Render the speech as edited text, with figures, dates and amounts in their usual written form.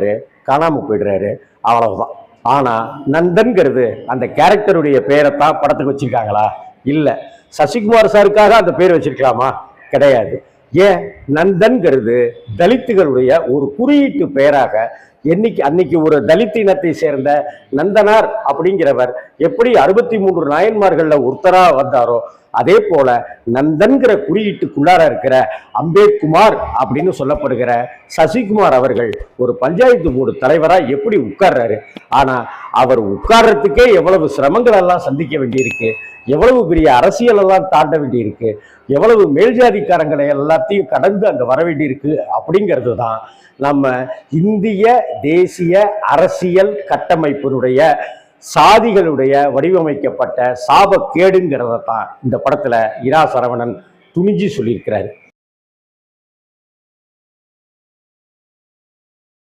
போயிடுறாரு, காணாமல் போயிடுறாரு, அவ்வளவுதான். ஆனால் நந்தன்கிறது அந்த கேரக்டருடைய பேரைத்தான் படத்துக்கு வச்சிருக்காங்களா? இல்லை. சசிகுமார் சாருக்காக அந்த பேர் வச்சிருக்கலாமா? கிடையாது. ஏன்? நந்தன்கிறது தலித்துகளுடைய ஒரு குறியீட்டு பெயராக அன்னைக்கு ஒரு தலித் இனத்தை சேர்ந்த நந்தனார் அப்படிங்கிறவர் எப்படி 63 நாயன்மார்கள்ல ஒருத்தரா வந்தாரோ, அதே போல நந்தன்கிற குறியீட்டுக்குள்ளார இருக்கிற அம்பேத்குமார் அப்படின்னு சொல்லப்படுகிற சசிகுமார் அவர்கள் ஒரு பஞ்சாயத்து போர்டு தலைவரா எப்படி உட்கார்றாரு? ஆனா அவர் உட்கார்றதுக்கே எவ்வளவு சிரமங்கள் எல்லாம் சந்திக்க வேண்டியிருக்கு, எவ்வளவு பெரிய அரசியல் எல்லாம் தாண்ட வேண்டியிருக்கு, எவ்வளவு மேல்ஜாதிக்காரங்களை எல்லாத்தையும் கடந்து அங்க வர வேண்டியிருக்கு அப்படிங்கிறது தான் நம்ம இந்திய தேசிய அரசியல் கட்டமைப்பினுடைய சாதிகளுடைய வடிவமைக்கப்பட்ட சாபக்கேடுங்கிறத தான் இந்த படத்துல இரா சரவணன் துணிஞ்சு சொல்லியிருக்கிறாரு.